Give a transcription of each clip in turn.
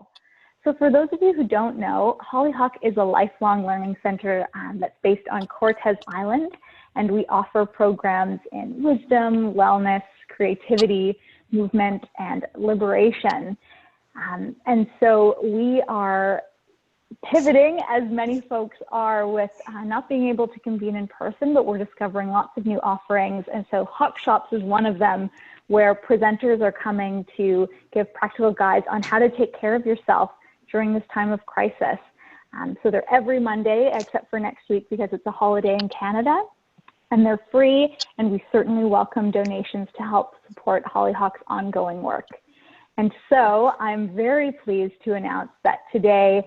possible. So for those of you who don't know, Hollyhock is a lifelong learning center that's based on Cortez Island, and we offer programs in wisdom, wellness, creativity, movement, and liberation. And so we are pivoting, as many folks are, with not being able to convene in person, but we're discovering lots of new offerings. And so HOCKSHOPS is one of them, where presenters are coming to give practical guides on how to take care of yourself during this time of crisis. So they're every Monday, except for next week because it's a holiday in Canada. And they're free, and we certainly welcome donations to help support Hollyhock's ongoing work. And so I'm very pleased to announce that today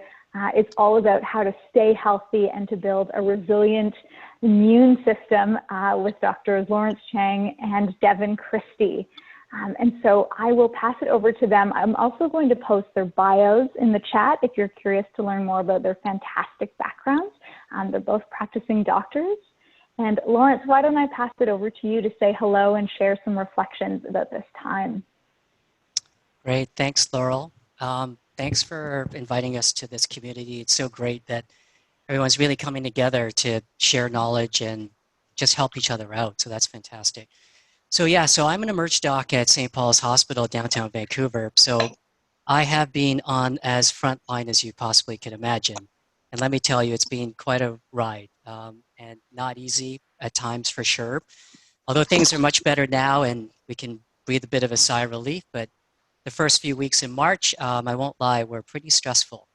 it's all about how to stay healthy and to build a resilient immune system with Drs. Lawrence Cheng and Devon Christie. And so I will pass it over to them. I'm also going to post their bios in the chat if you're curious to learn more about their fantastic backgrounds. They're both practicing doctors. And Lawrence, why don't I pass it over to you to say hello and share some reflections about this time? Great, thanks, Laurel. Thanks for inviting us to this community. It's so great that everyone's really coming together to share knowledge and just help each other out. So that's fantastic. So yeah, so I'm an emerge doc at St. Paul's Hospital, downtown Vancouver. So I have been on as frontline as you possibly could imagine. And let me tell you, it's been quite a ride and not easy at times for sure. Although things are much better now and we can breathe a bit of a sigh of relief, but the first few weeks in March, I won't lie, were pretty stressful.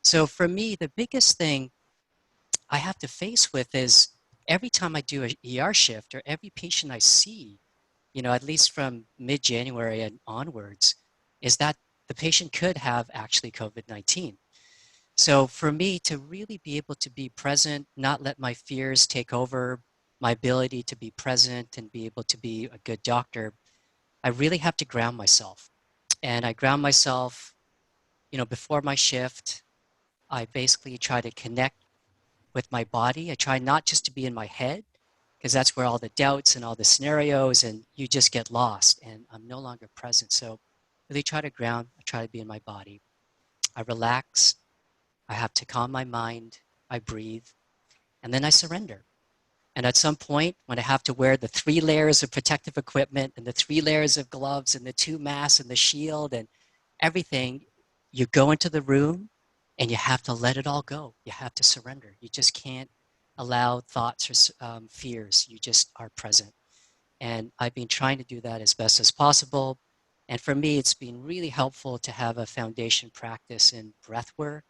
So for me, the biggest thing I have to face with is every time I do an ER shift or every patient I see, you know, at least from mid-January and onwards, is that the patient could have actually COVID-19. So for me to really be able to be present, not let my fears take over, my ability to be present and be able to be a good doctor, I really have to ground myself. And I ground myself, you know, before my shift. I basically try to connect with my body. I try not just to be in my head, because that's where all the doubts and all the scenarios and you just get lost and I'm no longer present. So really try to ground, I try to be in my body. I relax, I have to calm my mind, I breathe, and then I surrender. And at some point when I have to wear the 3 layers of protective equipment and the 3 layers of gloves and the 2 masks and the shield and everything, you go into the room and you have to let it all go. You have to surrender. You just can't allow thoughts or fears. You just are present. And I've been trying to do that as best as possible. And for me, it's been really helpful to have a foundation practice in breath work,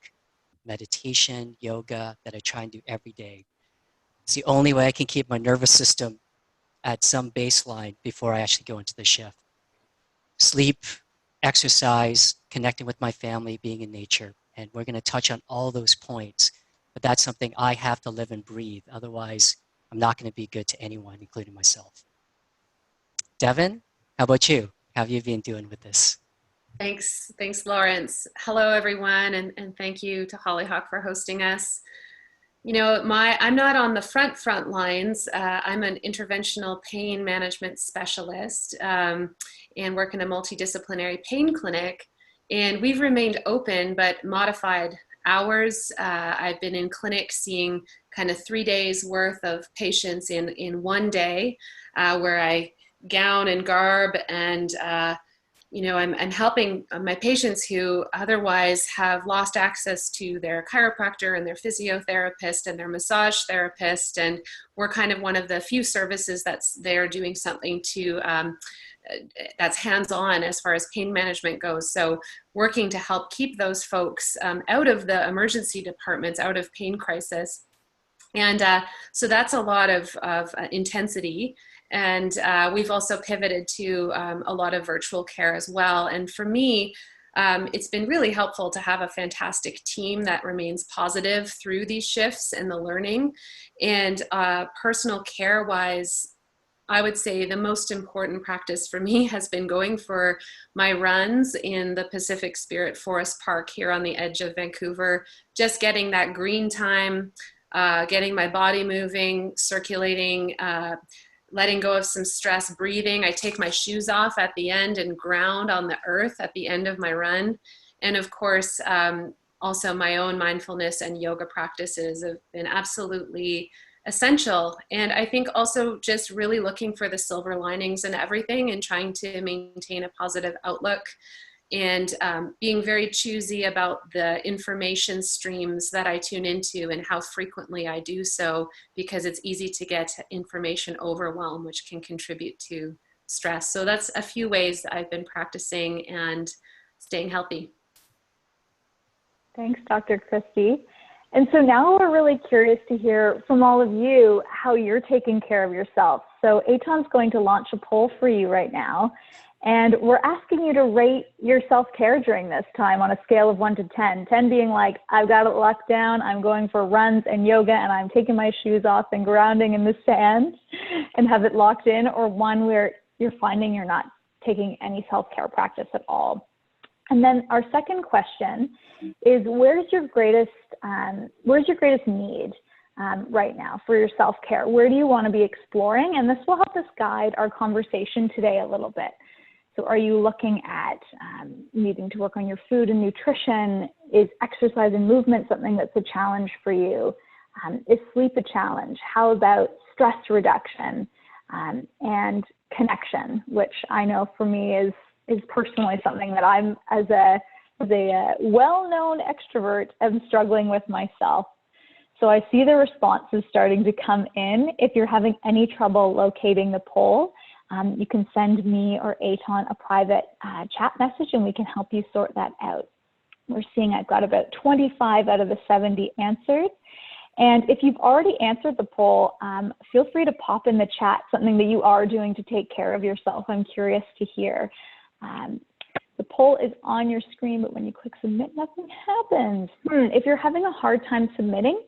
meditation, yoga that I try and do every day. It's the only way I can keep my nervous system at some baseline before I actually go into the shift. Sleep, exercise, connecting with my family, being in nature. And we're going to touch on all those points, but that's something I have to live and breathe. Otherwise, I'm not going to be good to anyone, including myself. Devon, how about you? How have you been doing with this? Thanks, Lawrence. Hello, everyone, and thank you to Hollyhock for hosting us. You know, I'm not on the front lines. I'm an interventional pain management specialist and work in a multidisciplinary pain clinic. And we've remained open, but modified hours. I've been in clinic seeing kind of 3 days worth of patients in one day, where I gown and garb and you know, I'm helping my patients who otherwise have lost access to their chiropractor and their physiotherapist and their massage therapist. And we're kind of one of the few services that's there doing something to, that's hands-on as far as pain management goes. So working to help keep those folks out of the emergency departments, out of pain crisis. And so that's a lot of intensity. And we've also pivoted to a lot of virtual care as well. And for me, it's been really helpful to have a fantastic team that remains positive through these shifts and the learning. And personal care-wise, I would say the most important practice for me has been going for my runs in the Pacific Spirit Forest Park here on the edge of Vancouver, just getting that green time, getting my body moving, circulating, letting go of some stress, breathing. I take my shoes off at the end and ground on the earth at the end of my run. And of course, also my own mindfulness and yoga practices have been absolutely essential. And I think also just really looking for the silver linings in everything and trying to maintain a positive outlook, and being very choosy about the information streams that I tune into and how frequently I do so, because it's easy to get information overwhelm, which can contribute to stress. So that's a few ways that I've been practicing and staying healthy. Thanks, Dr. Christie. And so now we're really curious to hear from all of you how you're taking care of yourself. So Eitan's going to launch a poll for you right now. And we're asking you to rate your self-care during this time on a scale of 1 to 10. 10 being like, I've got it locked down, I'm going for runs and yoga, and I'm taking my shoes off and grounding in the sand and have it locked in, or 1 where you're finding you're not taking any self-care practice at all. And then our second question is, where's your greatest need right now for your self-care? Where do you want to be exploring? And this will help us guide our conversation today a little bit. So are you looking at needing to work on your food and nutrition? Is exercise and movement something that's a challenge for you? Is sleep a challenge? How about stress reduction and connection, which I know for me is personally something that I'm, as a well-known extrovert, am struggling with myself. So I see the responses starting to come in. If you're having any trouble locating the poll, you can send me or Eitan a private chat message and we can help you sort that out. We're seeing I've got about 25 out of the 70 answered. And if you've already answered the poll, feel free to pop in the chat something that you are doing to take care of yourself. I'm curious to hear. The poll is on your screen, but when you click submit, nothing happens. If you're having a hard time submitting,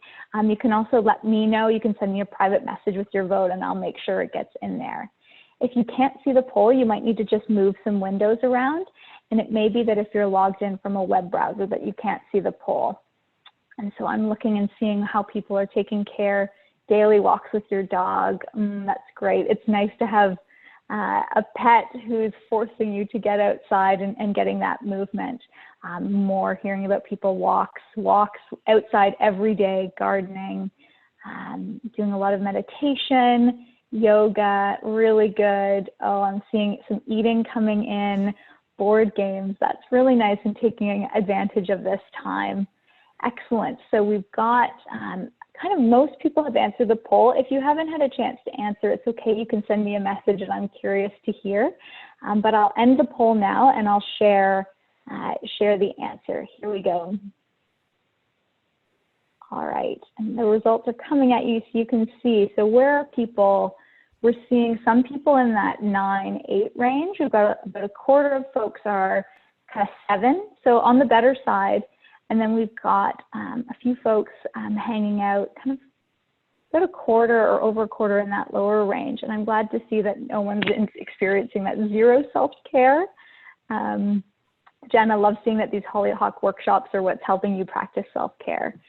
you can also let me know. You can send me a private message with your vote and I'll make sure it gets in there. If you can't see the poll, you might need to just move some windows around. And it may be that if you're logged in from a web browser that you can't see the poll. And so I'm looking and seeing how people are taking care. Daily walks with your dog, that's great. It's nice to have a pet who's forcing you to get outside and getting that movement. More hearing about people walks outside every day, gardening, doing a lot of meditation, yoga, really good. Oh, I'm seeing some eating coming in, board games. That's really nice and taking advantage of this time. Excellent. So we've got kind of most people have answered the poll. If you haven't had a chance to answer, it's okay. You can send me a message and I'm curious to hear. But I'll end the poll now and I'll share the answer. Here we go. All right, and the results are coming at you so you can see. So where are people? We're seeing some people in that 9-8 range. We've got about a quarter of folks are kind of 7, so on the better side. And then we've got a few folks hanging out kind of about a quarter or over a quarter in that lower range. And I'm glad to see that no one's experiencing that zero self-care. Jen, I love seeing that these Hollyhock workshops are what's helping you practice self-care.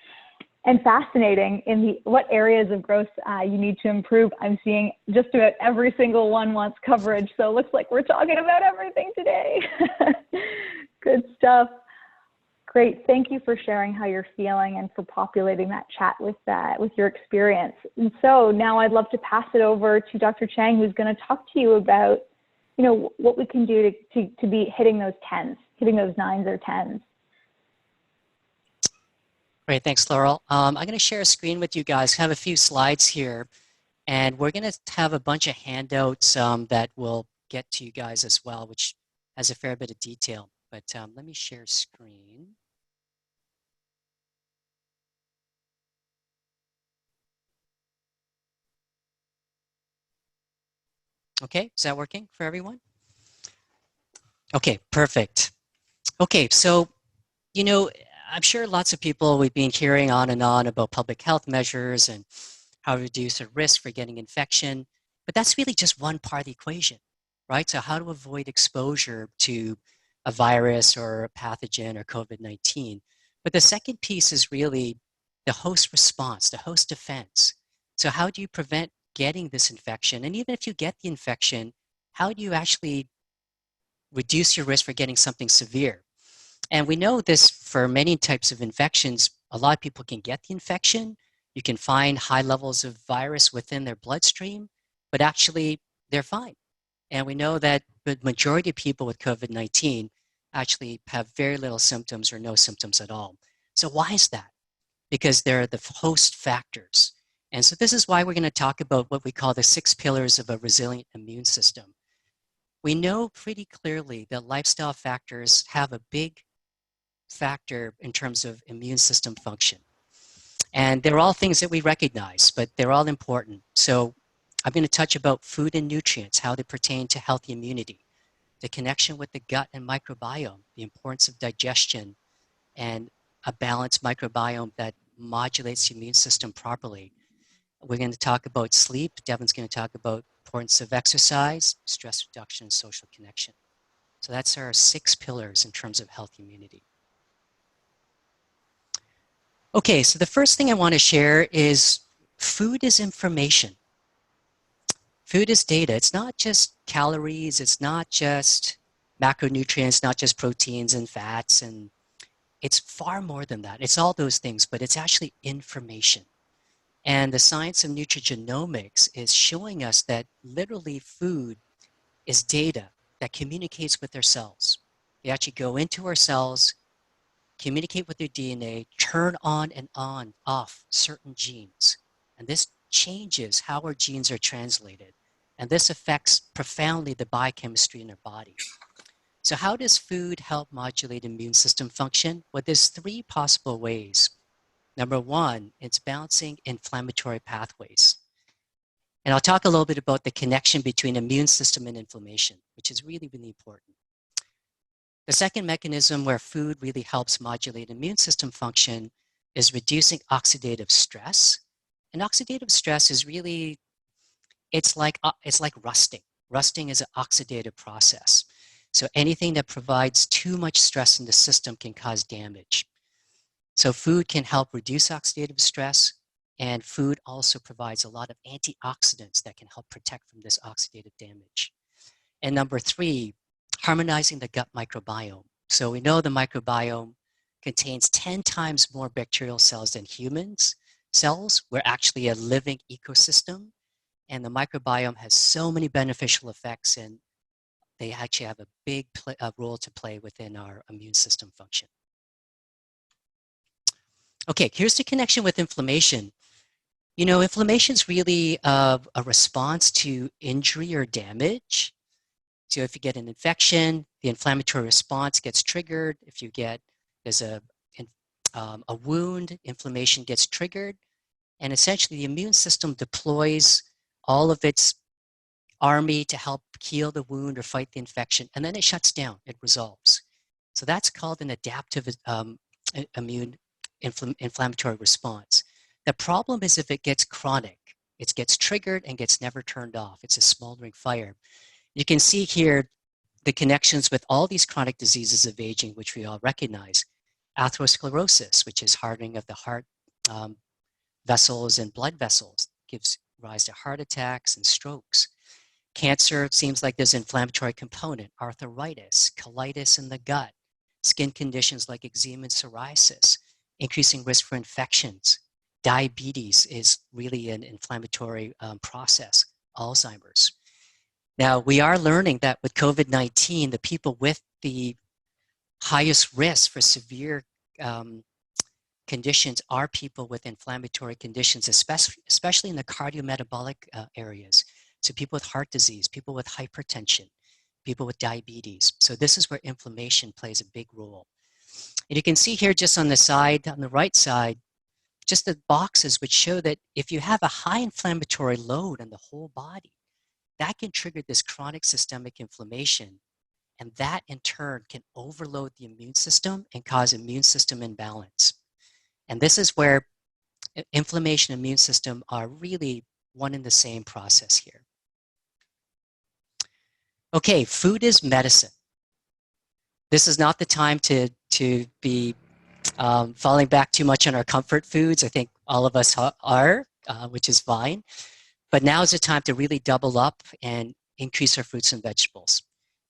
And fascinating, what areas of growth you need to improve. I'm seeing just about every single one wants coverage. So it looks like we're talking about everything today. Good stuff. Great. Thank you for sharing how you're feeling and for populating that chat with your experience. And so now I'd love to pass it over to Dr. Cheng, who's going to talk to you about, what we can do to be hitting those 10s, hitting those 9s or 10s. Great, thanks, Laurel. I'm going to share a screen with you guys. I have a few slides here, and we're going to have a bunch of handouts that will get to you guys as well, which has a fair bit of detail. But let me share screen. Okay, is that working for everyone? Okay, perfect. Okay, so, I'm sure lots of people, we've been hearing on and on about public health measures and how to reduce the risk for getting infection, but that's really just one part of the equation, right? So how to avoid exposure to a virus or a pathogen or COVID-19. But the second piece is really the host response, the host defense. So how do you prevent getting this infection? And even if you get the infection, how do you actually reduce your risk for getting something severe? And we know this for many types of infections. A lot of people can get the infection. You can find high levels of virus within their bloodstream, but actually they're fine. And we know that the majority of people with COVID-19 actually have very little symptoms or no symptoms at all. So why is that? Because they're the host factors. And so this is why we're going to talk about what we call the 6 pillars of a resilient immune system. We know pretty clearly that lifestyle factors have a big factor in terms of immune system function. And they're all things that we recognize, but they're all important. So I'm going to touch about food and nutrients, how they pertain to healthy immunity, the connection with the gut and microbiome, the importance of digestion, and a balanced microbiome that modulates the immune system properly. We're going to talk about sleep. Devon's going to talk about importance of exercise, stress reduction, and social connection. So that's our 6 pillars in terms of healthy immunity. Okay, so the first thing I want to share is food is information. Food is data. It's not just calories. It's not just macronutrients, not just proteins and fats. And it's far more than that. It's all those things, but it's actually information. And the science of nutrigenomics is showing us that literally food is data that communicates with our cells. They actually go into our cells, communicate with their DNA, turn on and off certain genes. And this changes how our genes are translated. And this affects profoundly the biochemistry in our body. So how does food help modulate immune system function? Well, there's 3 possible ways. Number 1, it's balancing inflammatory pathways. And I'll talk a little bit about the connection between immune system and inflammation, which is really, really important. The second mechanism where food really helps modulate immune system function is reducing oxidative stress. And oxidative stress is really, it's like rusting. Rusting is an oxidative process. So anything that provides too much stress in the system can cause damage. So food can help reduce oxidative stress, and food also provides a lot of antioxidants that can help protect from this oxidative damage. And number 3, harmonizing the gut microbiome. So we know the microbiome contains 10 times more bacterial cells than humans cells. We're actually a living ecosystem, and the microbiome has so many beneficial effects, and they actually have a big role to play within our immune system function. Okay, here's the connection with inflammation. You know, inflammation is really a response to injury or damage. So if you get an infection, the inflammatory response gets triggered. If you get, there's a wound, inflammation gets triggered. And essentially the immune system deploys all of its army to help heal the wound or fight the infection. And then it shuts down, it resolves. So that's called an adaptive immune inflammatory response. The problem is if it gets chronic, it gets triggered and gets never turned off. It's a smoldering fire. You can see here the connections with all these chronic diseases of aging, which we all recognize. Atherosclerosis, which is hardening of the heart vessels and blood vessels, gives rise to heart attacks and strokes. Cancer, it seems like there's an inflammatory component. Arthritis, colitis in the gut, skin conditions like eczema and psoriasis, increasing risk for infections. Diabetes is really an inflammatory process, Alzheimer's. Now, we are learning that with COVID-19, the people with the highest risk for severe conditions are people with inflammatory conditions, especially in the cardiometabolic areas. So people with heart disease, people with hypertension, people with diabetes. So this is where inflammation plays a big role. And you can see here just on the side, on the right side, just the boxes which show that if you have a high inflammatory load on the whole body, that can trigger this chronic systemic inflammation. And that in turn can overload the immune system and cause immune system imbalance. And this is where inflammation and immune system are really one and the same process here. Okay, food is medicine. This is not the time to be falling back too much on our comfort foods. I think all of us are, which is fine. But now is the time to really double up and increase our fruits and vegetables.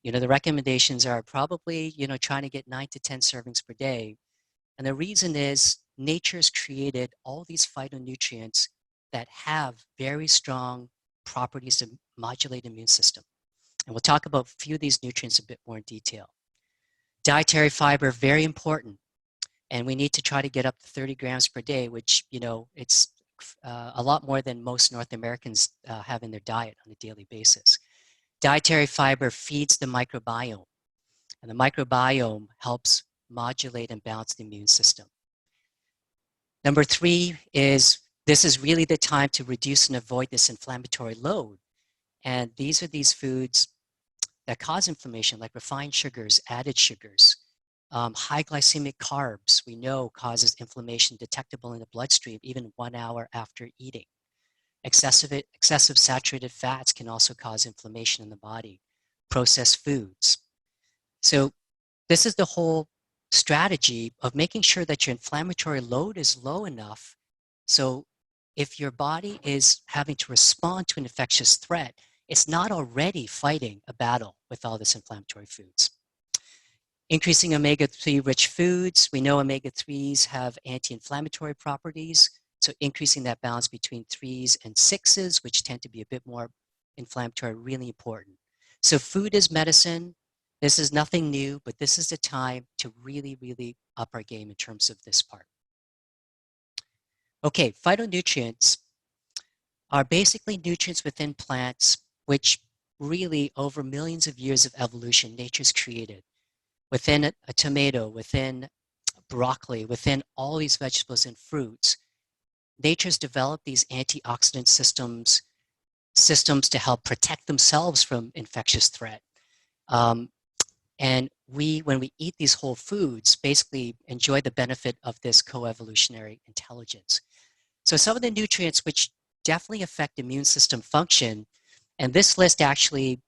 The recommendations are probably, trying to get 9 to 10 servings per day. And the reason is nature's created all these phytonutrients that have very strong properties to modulate the immune system. And we'll talk about a few of these nutrients a bit more in detail. Dietary fiber, very important. And we need to try to get up to 30 grams per day, which, it's a lot more than most North Americans have in their diet on a daily basis. Dietary fiber feeds the microbiome, and the microbiome helps modulate and balance the immune system. Number 3 is this is really the time to reduce and avoid this inflammatory load. And these are these foods that cause inflammation, like refined sugars, added sugars. High glycemic carbs, we know, causes inflammation detectable in the bloodstream even 1 hour after eating. Excessive saturated fats can also cause inflammation in the body. Processed foods. So this is the whole strategy of making sure that your inflammatory load is low enough. So if your body is having to respond to an infectious threat, it's not already fighting a battle with all this inflammatory foods. Increasing omega-3 rich foods. We know omega-3s have anti-inflammatory properties. So increasing that balance between 3s and 6s, which tend to be a bit more inflammatory, really important. So food is medicine. This is nothing new, but this is the time to really, really up our game in terms of this part. Okay, phytonutrients are basically nutrients within plants, which really over millions of years of evolution, nature's created. Within a tomato, within broccoli, within all these vegetables and fruits, nature's developed these antioxidant systems to help protect themselves from infectious threat. And when we eat these whole foods, basically enjoy the benefit of this coevolutionary intelligence. So some of the nutrients which definitely affect immune system function, and this list actually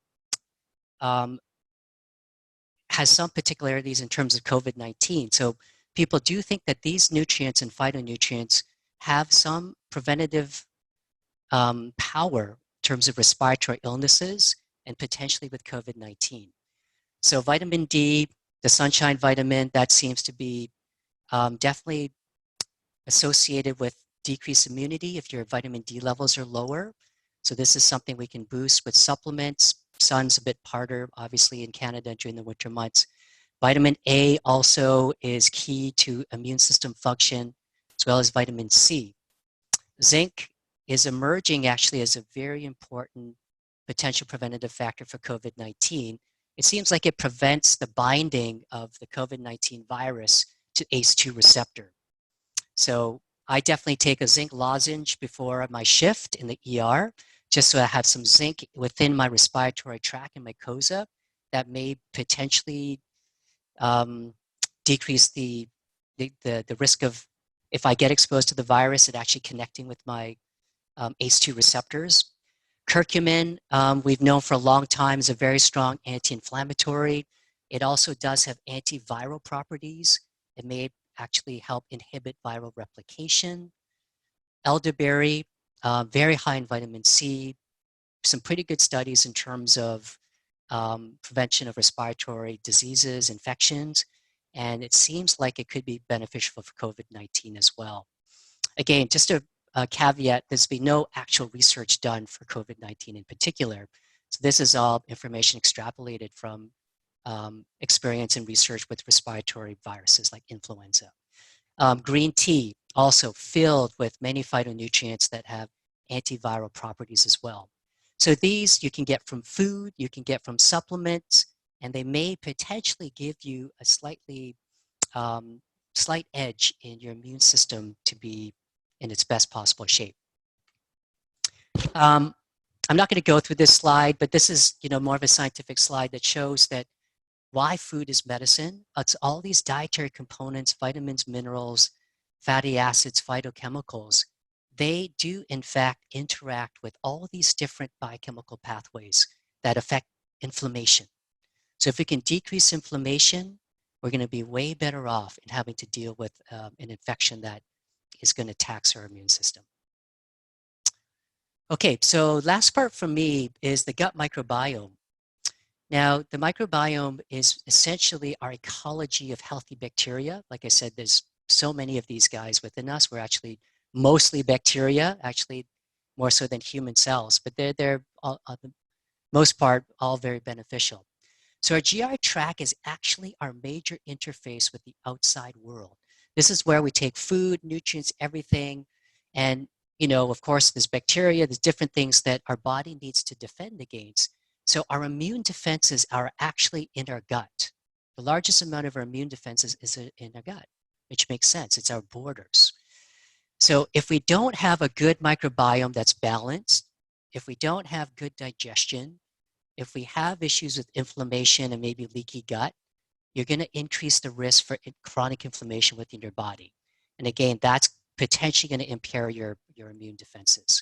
has some particularities in terms of COVID-19. So people do think that these nutrients and phytonutrients have some preventative power in terms of respiratory illnesses and potentially with COVID-19. So vitamin D, the sunshine vitamin, that seems to be definitely associated with decreased immunity if your vitamin D levels are lower. So this is something we can boost with supplements. Sun's a bit harder, obviously, in Canada during the winter months. Vitamin A also is key to immune system function, as well as vitamin C. Zinc is emerging actually as a very important potential preventative factor for COVID-19. It seems like it prevents the binding of the COVID-19 virus to ACE2 receptor. So I definitely take a zinc lozenge before my shift in the ER, just so I have some zinc within my respiratory tract and mucosa that may potentially decrease the risk of, if I get exposed to the virus, it actually connecting with my ACE2 receptors. Curcumin, we've known for a long time, is a very strong anti-inflammatory. It also does have antiviral properties. It may actually help inhibit viral replication. Elderberry, very high in vitamin C. Some pretty good studies in terms of prevention of respiratory diseases, infections, and it seems like it could be beneficial for COVID-19 as well. Again, just a caveat, there's been no actual research done for COVID-19 in particular. So this is all information extrapolated from experience and research with respiratory viruses like influenza. Green tea, also filled with many phytonutrients that have antiviral properties as well. So these you can get from food, you can get from supplements, and they may potentially give you a slight edge in your immune system to be in its best possible shape. I'm not going to go through this slide, but this is more of a scientific slide that shows that why food is medicine. It's all these dietary components, vitamins, minerals, fatty acids, phytochemicals. They do, in fact, interact with all these different biochemical pathways that affect inflammation. So if we can decrease inflammation, we're going to be way better off in having to deal with an infection that is going to tax our immune system. Okay, so last part for me is the gut microbiome. Now, the microbiome is essentially our ecology of healthy bacteria. Like I said, there's so many of these guys within us. We're actually mostly bacteria, actually more so than human cells, but they're all, the most part, all very beneficial. So our GI tract is actually our major interface with the outside world. This is where we take food, nutrients, everything. And, you know, of course, there's bacteria, there's different things that our body needs to defend against. So our immune defenses are actually in our gut. The largest amount of our immune defenses is in our gut, which makes sense. It's our borders. So if we don't have a good microbiome that's balanced, if we don't have good digestion, if we have issues with inflammation and maybe leaky gut, you're going to increase the risk for chronic inflammation within your body. And again, that's potentially going to impair your immune defenses.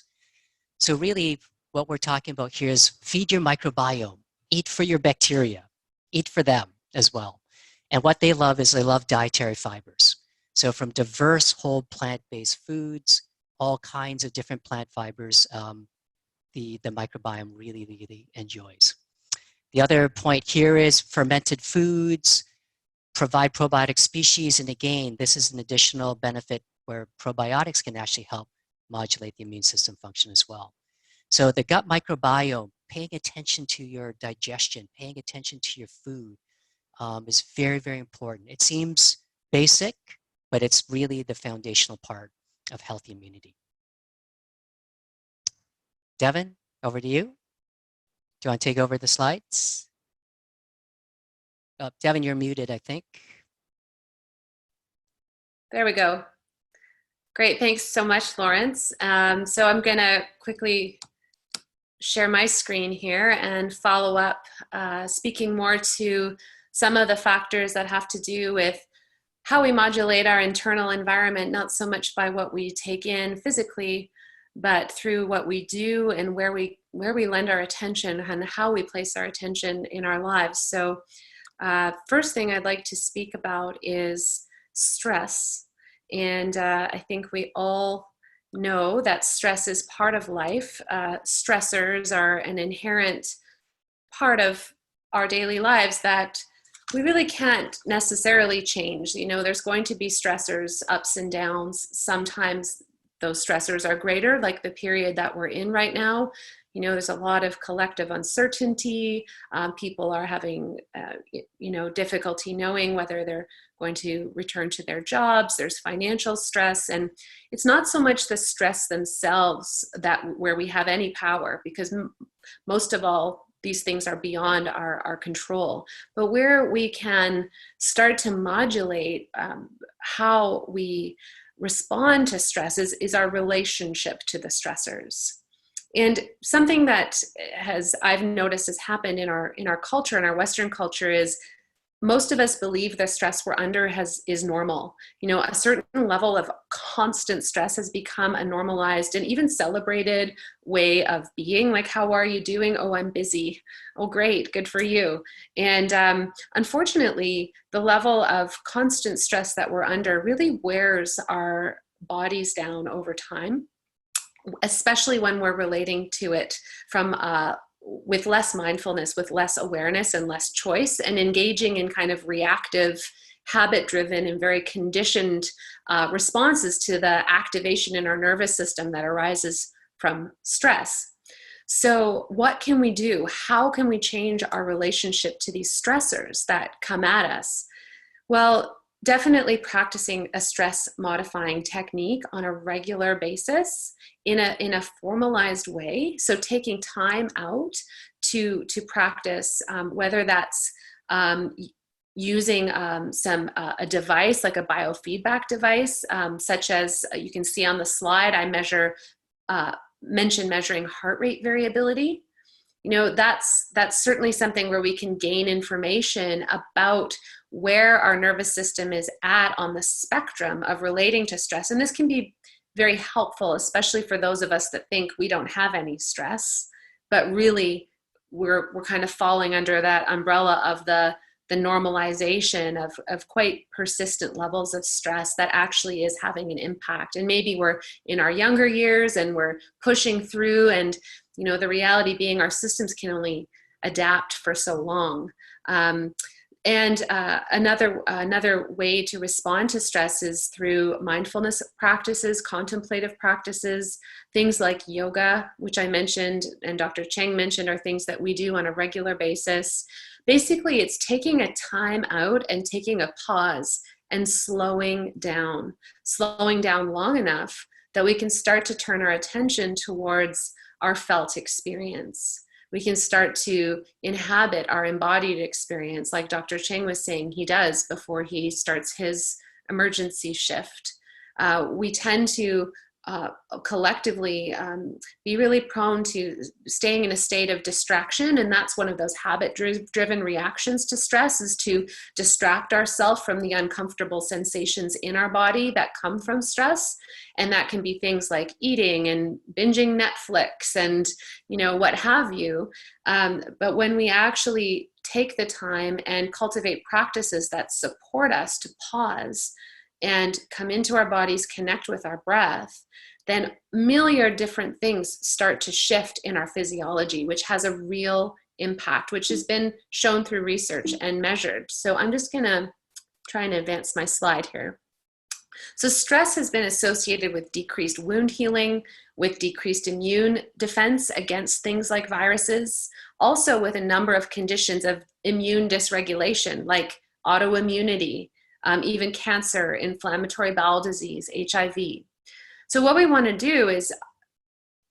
So really, what we're talking about here is feed your microbiome, eat for your bacteria, eat for them as well. And what they love is they love dietary fibers. So from diverse whole plant-based foods, all kinds of different plant fibers, the microbiome really, really enjoys. The other point here is fermented foods provide probiotic species. And again, this is an additional benefit where probiotics can actually help modulate the immune system function as well. So the gut microbiome, paying attention to your digestion, paying attention to your food is very, very important. It seems basic, but it's really the foundational part of healthy immunity. Devon, over to you. Do you want to take over the slides? Devon, you're muted, I think. There we go. Great, thanks so much, Lawrence. So I'm gonna quickly share my screen here and follow up, speaking more to some of the factors that have to do with how we modulate our internal environment, not so much by what we take in physically, but through what we do and where we lend our attention and how we place our attention in our lives. So first thing I'd like to speak about is stress. And I think we all know that stress is part of life. Stressors are an inherent part of our daily lives that we really can't necessarily change. You know, there's going to be stressors, ups and downs. Sometimes those stressors are greater, like the period that we're in right now. You know, there's a lot of collective uncertainty. People are having, you know, difficulty knowing whether they're going to return to their jobs. There's financial stress, and it's not so much the stress themselves that where we have any power, because most of all, these things are beyond our control. But where we can start to modulate how we respond to stress is our relationship to the stressors. And something that I've noticed has happened in our culture, in our Western culture, is most of us believe the stress we're under is normal. You know, a certain level of constant stress has become a normalized and even celebrated way of being. Like, how are you doing? Oh, I'm busy. Oh, great, good for you. And unfortunately, the level of constant stress that we're under really wears our bodies down over time, especially when we're relating to it from with less mindfulness, with less awareness and less choice, and engaging in kind of reactive, habit-driven and very conditioned responses to the activation in our nervous system that arises from stress. So what can we do? How can we change our relationship to these stressors that come at us? Well, definitely practicing a stress modifying technique on a regular basis in a formalized way. So taking time out to practice, whether that's using a device like a biofeedback device, such as you can see on the slide. I mentioned measuring heart rate variability. You know, that's certainly something where we can gain information about where our nervous system is at on the spectrum of relating to stress. And this can be very helpful, especially for those of us that think we don't have any stress, but really we're kind of falling under that umbrella of the normalization of quite persistent levels of stress that actually is having an impact. And maybe we're in our younger years and we're pushing through, and you know, the reality being our systems can only adapt for so long. Another way to respond to stress is through mindfulness practices, contemplative practices, things like yoga, which I mentioned and Dr. Cheng mentioned, are things that we do on a regular basis. Basically, it's taking a time out and taking a pause and slowing down long enough that we can start to turn our attention towards our felt experience. We can start to inhabit our embodied experience, like Dr. Cheng was saying he does before he starts his emergency shift. We tend to collectively be really prone to staying in a state of distraction, and that's one of those habit-driven reactions to stress, is to distract ourselves from the uncomfortable sensations in our body that come from stress. And that can be things like eating and binging Netflix and what have you. But when we actually take the time and cultivate practices that support us to pause and come into our bodies, connect with our breath, then a million different things start to shift in our physiology, which has a real impact, which has been shown through research and measured. So I'm just going to try and advance my slide here. So stress has been associated with decreased wound healing, with decreased immune defense against things like viruses, also with a number of conditions of immune dysregulation like autoimmunity, even cancer, inflammatory bowel disease, HIV. So what we want to do is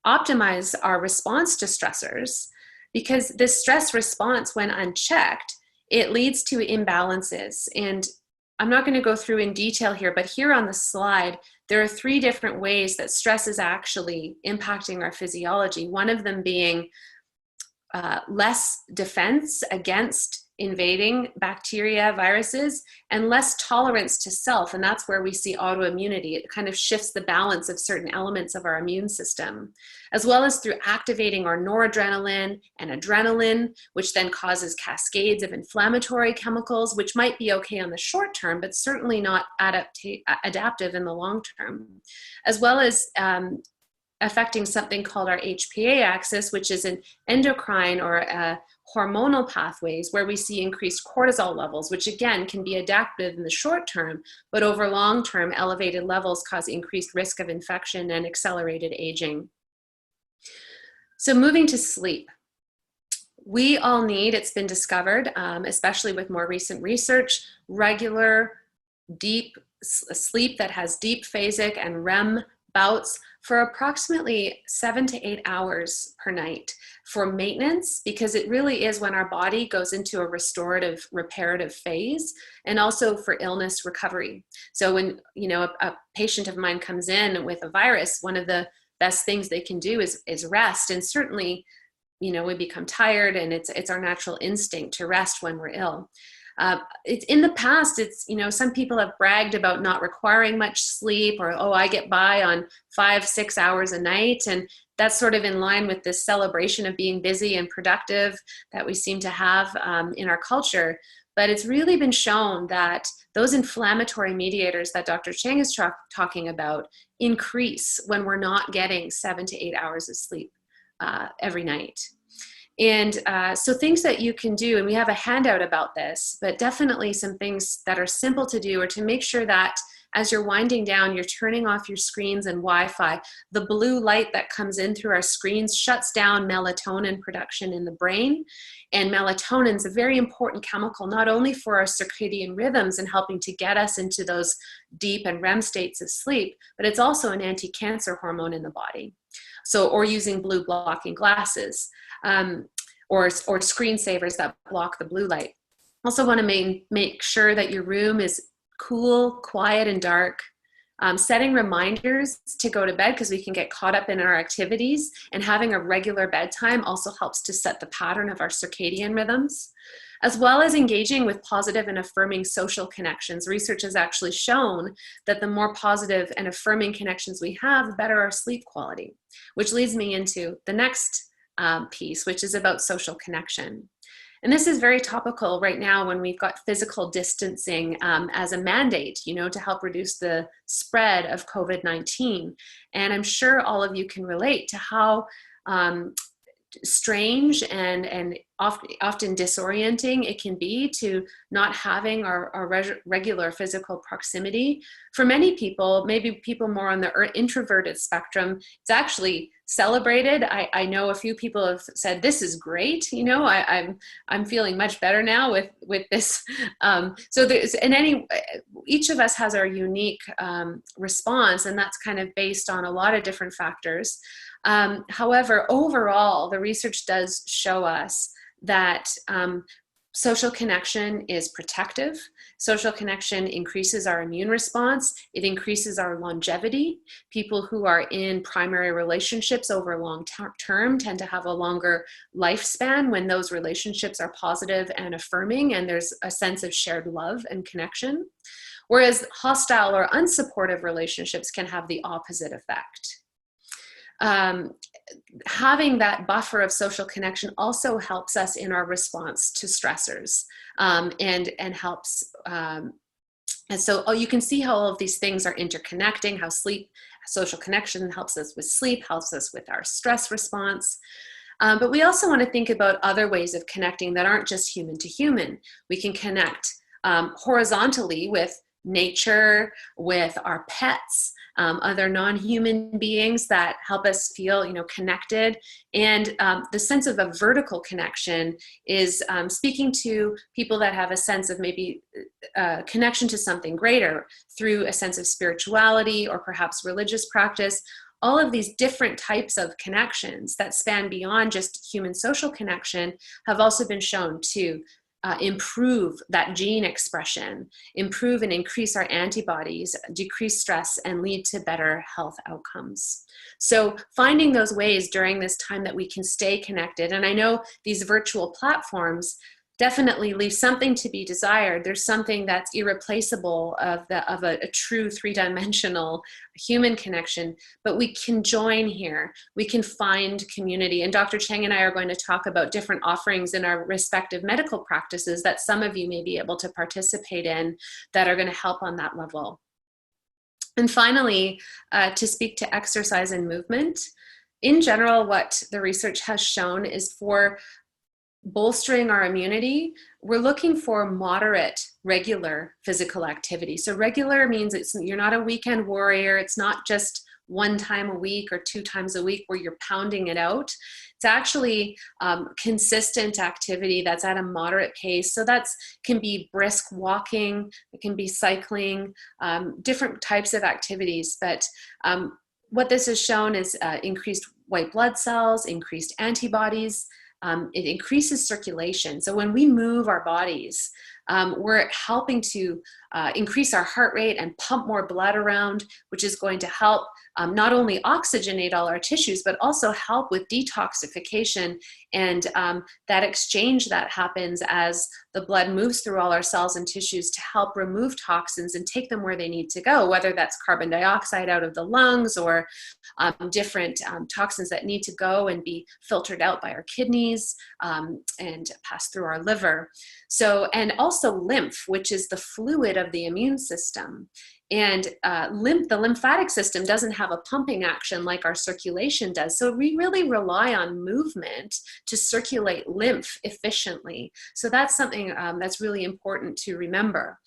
optimize our response to stressors, because this stress response, when unchecked, it leads to imbalances. And I'm not going to go through in detail here, but here on the slide, there are 3 different ways that stress is actually impacting our physiology. One of them being less defense against invading bacteria, viruses, and less tolerance to self. And that's where we see autoimmunity. It kind of shifts the balance of certain elements of our immune system, as well as through activating our noradrenaline and adrenaline, which then causes cascades of inflammatory chemicals, which might be okay on the short term, but certainly not adaptive in the long term, as well as affecting something called our HPA axis, which is an endocrine or hormonal pathways where we see increased cortisol levels, which again can be adaptive in the short term, but over long term, elevated levels cause increased risk of infection and accelerated aging. So moving to sleep. We all need, it's been discovered, especially with more recent research, regular deep sleep that has deep phasic and REM bouts for approximately 7 to 8 hours per night for maintenance, because it really is when our body goes into a restorative, reparative phase, and also for illness recovery. So when a patient of mine comes in with a virus, one of the best things they can do is rest. And certainly, we become tired, and it's our natural instinct to rest when we're ill. It's in the past, some people have bragged about not requiring much sleep, or, I get by on 5-6 hours a night. And that's sort of in line with this celebration of being busy and productive that we seem to have in our culture. But it's really been shown that those inflammatory mediators that Dr. Cheng is talking about increase when we're not getting 7 to 8 hours of sleep every night. And so things that you can do, and we have a handout about this, but definitely some things that are simple to do, or to make sure that as you're winding down, you're turning off your screens and Wi-Fi. The blue light that comes in through our screens shuts down melatonin production in the brain. And melatonin is a very important chemical, not only for our circadian rhythms and helping to get us into those deep and REM states of sleep, but it's also an anti-cancer hormone in the body. So, or using blue blocking glasses, or screensavers that block the blue light. Also want to make sure that your room is cool, quiet, and dark. Setting reminders to go to bed, because we can get caught up in our activities, and having a regular bedtime also helps to set the pattern of our circadian rhythms, as well as engaging with positive and affirming social connections. Research has actually shown that the more positive and affirming connections we have, the better our sleep quality, which leads me into the next piece, which is about social connection. And this is very topical right now when we've got physical distancing as a mandate, to help reduce the spread of COVID-19. And I'm sure all of you can relate to how strange and often disorienting it can be to not having our regular physical proximity. For many people, maybe people more on the introverted spectrum, it's actually celebrated. I know a few people have said, this is great. You know, I'm feeling much better now with this. So there's, each of us has our unique response, and that's kind of based on a lot of different factors. However, overall, the research does show us that social connection is protective. Social connection increases our immune response. It increases our longevity. People who are in primary relationships over long term tend to have a longer lifespan when those relationships are positive and affirming, and there's a sense of shared love and connection. Whereas hostile or unsupportive relationships can have the opposite effect. Having that buffer of social connection also helps us in our response to stressors, and helps. And so you can see how all of these things are interconnecting, how social connection helps us with sleep, helps us with our stress response. But we also want to think about other ways of connecting that aren't just human to human. We can connect horizontally with nature, with our pets, other non-human beings that help us feel, connected. And the sense of a vertical connection is speaking to people that have a sense of maybe connection to something greater through a sense of spirituality or perhaps religious practice. All of these different types of connections that span beyond just human social connection have also been shown to improve that gene expression, improve and increase our antibodies, decrease stress, and lead to better health outcomes. So finding those ways during this time that we can stay connected, and I know these virtual platforms definitely leave something to be desired. There's something that's irreplaceable of a true three-dimensional human connection, but we can join here. We can find community. And Dr. Cheng and I are going to talk about different offerings in our respective medical practices that some of you may be able to participate in that are going to help on that level. And finally, to speak to exercise and movement. In general, what the research has shown is for bolstering our immunity, we're looking for moderate, regular physical activity. So regular means you're not a weekend warrior. It's not just one time a week or 2 times a week where you're pounding it out. It's actually consistent activity that's at a moderate pace. So that can be brisk walking, it can be cycling, different types of activities. But what this has shown is increased white blood cells, increased antibodies. It increases circulation. So when we move our bodies, we're helping to increase our heart rate and pump more blood around, which is going to help not only oxygenate all our tissues, but also help with detoxification and that exchange that happens as the blood moves through all our cells and tissues to help remove toxins and take them where they need to go, whether that's carbon dioxide out of the lungs or different toxins that need to go and be filtered out by our kidneys and pass through our liver. So, and also lymph, which is the fluid of the immune system. And the lymphatic system doesn't have a pumping action like our circulation does. So we really rely on movement to circulate lymph efficiently. So that's something that's really important to remember.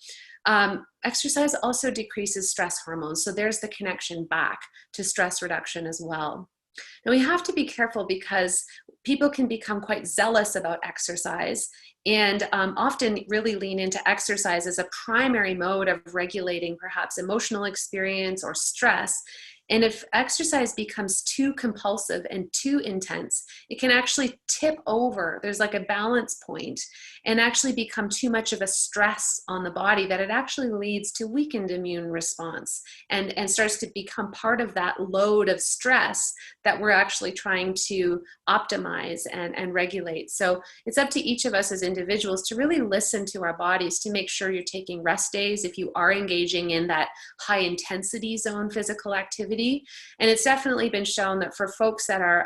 Exercise also decreases stress hormones. So there's the connection back to stress reduction as well. Now we have to be careful because people can become quite zealous about exercise and often really lean into exercise as a primary mode of regulating perhaps emotional experience or stress. And if exercise becomes too compulsive and too intense, it can actually tip over. There's like a balance point and actually become too much of a stress on the body that it actually leads to weakened immune response and starts to become part of that load of stress that we're actually trying to optimize and regulate. So it's up to each of us as individuals to really listen to our bodies to make sure you're taking rest days if you are engaging in that high intensity zone physical activity. And it's definitely been shown that for folks that are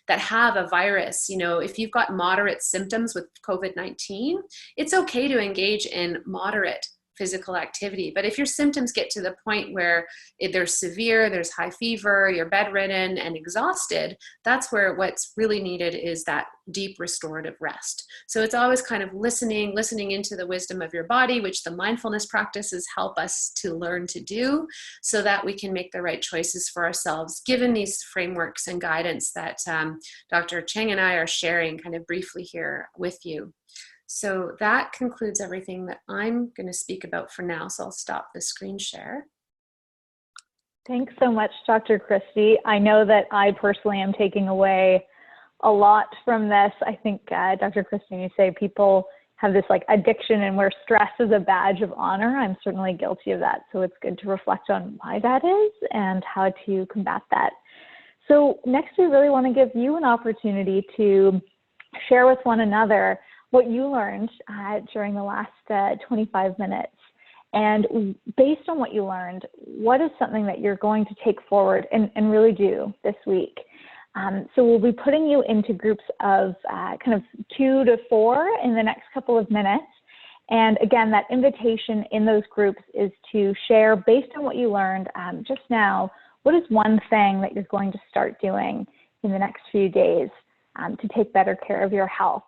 that have a virus, if you've got moderate symptoms with COVID-19, it's okay to engage in moderate physical activity. But if your symptoms get to the point where they're severe, there's high fever, you're bedridden and exhausted, that's where what's really needed is that deep restorative rest. So it's always kind of listening into the wisdom of your body, which the mindfulness practices help us to learn to do, so that we can make the right choices for ourselves, given these frameworks and guidance that Dr. Cheng and I are sharing kind of briefly here with you. So that concludes everything that I'm going to speak about for now. So I'll stop the screen share. Thanks so much, Dr. Christie. I know that I personally am taking away a lot from this. I think, Dr. Christie, you say people have this like addiction and where stress is a badge of honor. I'm certainly guilty of that. So it's good to reflect on why that is and how to combat that. So next, we really want to give you an opportunity to share with one another what you learned during the last 25 minutes. And based on what you learned, what is something that you're going to take forward and really do this week? So we'll be putting you into groups of kind of 2 to 4 in the next couple of minutes. And again, that invitation in those groups is to share, based on what you learned just now, what is one thing that you're going to start doing in the next few days to take better care of your health?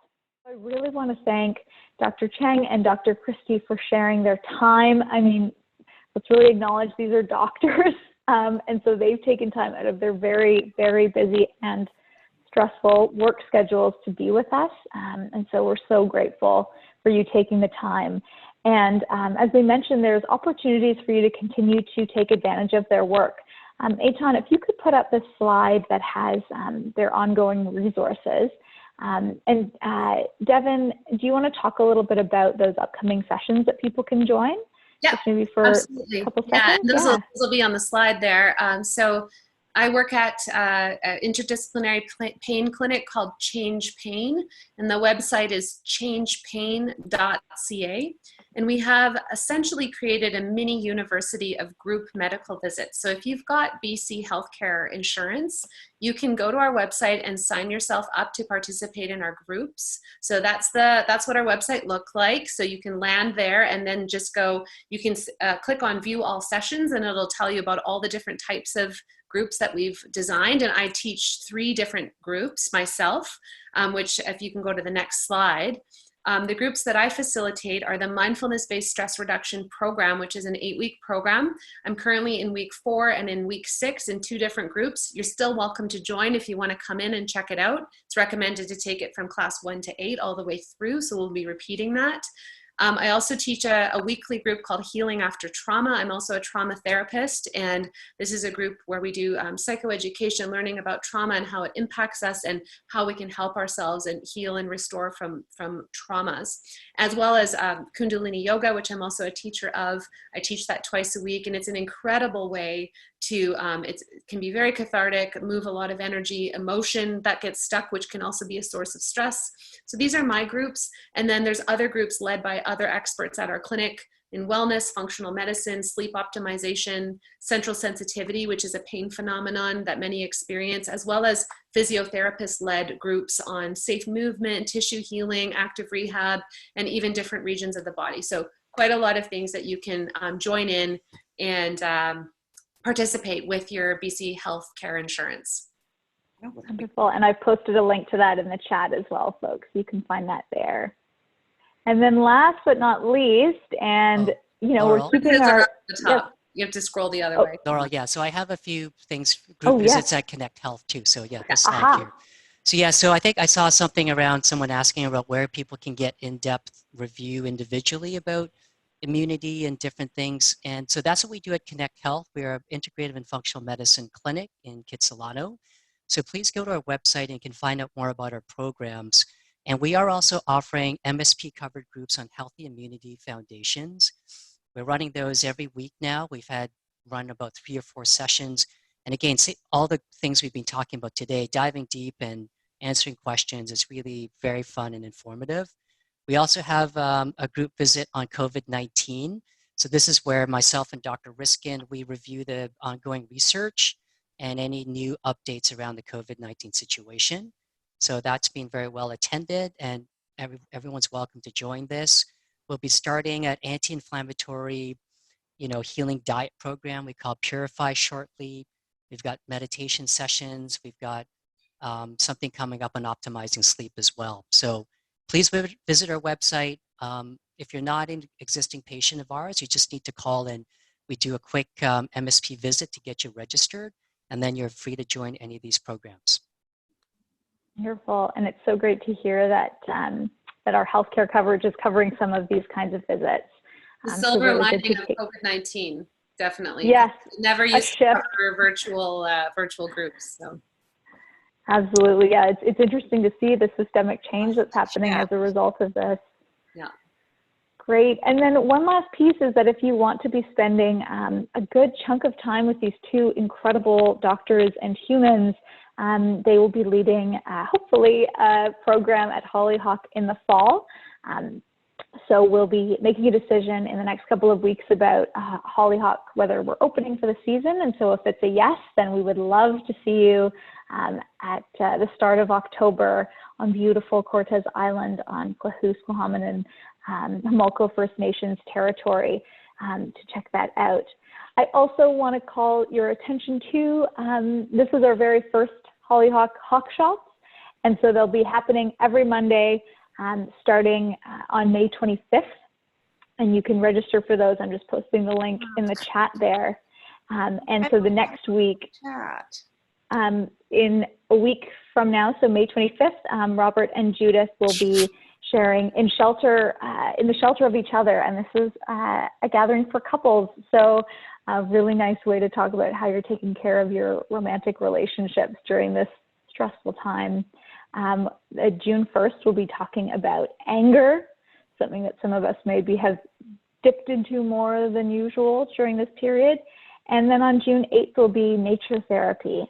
I really want to thank Dr. Cheng and Dr. Christie for sharing their time. I mean, let's really acknowledge these are doctors. And so they've taken time out of their very, very busy and stressful work schedules to be with us. And so we're so grateful for you taking the time. And as we mentioned, there's opportunities for you to continue to take advantage of their work. Eitan, if you could put up this slide that has their ongoing resources. And Devon, do you want to talk a little bit about those upcoming sessions that people can join? Yeah, just maybe for absolutely. A couple Yeah, seconds? those will be on the slide there. So I work at an interdisciplinary pain clinic called Change Pain, and the website is changepain.ca. And we have essentially created a mini university of group medical visits. So if you've got BC healthcare insurance, you can go to our website and sign yourself up to participate in our groups. So that's what our website looks like. So you can land there and then just go, you can click on view all sessions, and it'll tell you about all the different types of groups that we've designed. And I teach 3 different groups myself, which if you can go to the next slide. The groups that I facilitate are the Mindfulness-Based Stress Reduction Program, which is an 8-week program. I'm currently in week 4 and in week 6 in 2 different groups. You're still welcome to join if you want to come in and check it out. It's recommended to take it from class 1 to 8 all the way through, so we'll be repeating that. I also teach a weekly group called Healing After Trauma. I'm also a trauma therapist, and this is a group where we do psychoeducation, learning about trauma and how it impacts us and how we can help ourselves and heal and restore from traumas, as well as Kundalini Yoga, which I'm also a teacher of. I teach that twice a week, and it's an incredible way to, it can be very cathartic, move a lot of energy, emotion that gets stuck, which can also be a source of stress. So these are my groups. And then there's other groups led by other experts at our clinic in wellness, functional medicine, sleep optimization, central sensitivity, which is a pain phenomenon that many experience, as well as physiotherapist-led groups on safe movement, tissue healing, active rehab, and even different regions of the body. So quite a lot of things that you can join in and participate with your BC healthcare insurance. Wonderful. And I've posted a link to that in the chat as well, folks. You can find that there. And then last but not least, and you know, Laurel. we're keeping our... The top. You have to scroll the other way. Laurel, yeah. So I have a few things, group visits at Connect Health too. So yeah, this slide here. So yeah, so I think I saw something around someone asking about where people can get in-depth review individually about immunity and different things. And so that's what we do at Connect Health. We're an integrative and functional medicine clinic in Kitsilano. So please go to our website and you can find out more about our programs. And we are also offering MSP covered groups on healthy immunity foundations. We're running those every week now. We've run about 3 or 4 sessions. And again, see, all the things we've been talking about today, diving deep and answering questions, is really very fun and informative. We also have a group visit on COVID-19. So this is where myself and Dr. Riskin, we review the ongoing research and any new updates around the COVID-19 situation. So that's been very well attended, and everyone's welcome to join this. We'll be starting an anti-inflammatory, healing diet program we call Purify shortly. We've got meditation sessions. We've got something coming up on optimizing sleep as well. So please visit our website. If you're not an existing patient of ours, you just need to call and we do a quick MSP visit to get you registered, and then you're free to join any of these programs. Wonderful, and it's so great to hear that that our healthcare coverage is covering some of these kinds of visits. The silver lining of COVID-19, definitely. Yes, Never used to cover virtual groups. So. Absolutely, yeah. It's interesting to see the systemic change that's happening as a result of this. Yeah. Great. And then one last piece is that if you want to be spending a good chunk of time with these two incredible doctors and humans, they will be leading, hopefully, a program at Hollyhock in the fall. So we'll be making a decision in the next couple of weeks about Hollyhock, whether we're opening for the season. And so if it's a yes, then we would love to see you at the start of October on beautiful Cortez Island on Klahoos, Quahaman, and Homolko First Nations territory to check that out. I also want to call your attention to, this is our very first Hollyhock HOCKSHOPS, and so they'll be happening every Monday starting on May 25th, and you can register for those. I'm just posting the link in the chat there. And so the next week, in a week from now, so May 25th, Robert and Judith will be sharing in the shelter of each other, and this is a gathering for couples. So a really nice way to talk about how you're taking care of your romantic relationships during this stressful time. June 1st, we'll be talking about anger, something that some of us maybe have dipped into more than usual during this period. And then on June 8th will be nature therapy.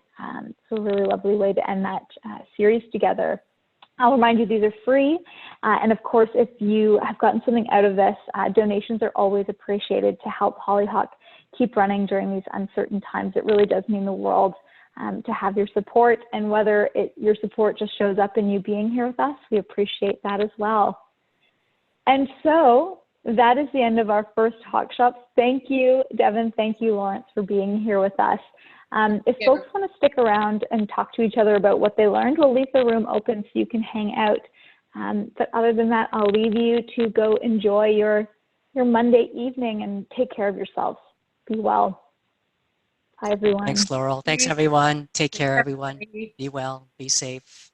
So a really lovely way to end that series together. I'll remind you these are free. And of course, if you have gotten something out of this, donations are always appreciated to help Hollyhock keep running during these uncertain times. It really does mean the world to have your support. And whether your support just shows up in you being here with us, we appreciate that as well. And so that is the end of our first HOCKSHOPS. Thank you, Devon. Thank you, Lawrence, for being here with us. If folks want to stick around and talk to each other about what they learned, we'll leave the room open so you can hang out. But other than that, I'll leave you to go enjoy your Monday evening and take care of yourselves. Be well. Bye, everyone. Thanks, Laurel. Thanks, everyone. Take care, everyone. Be well. Be safe.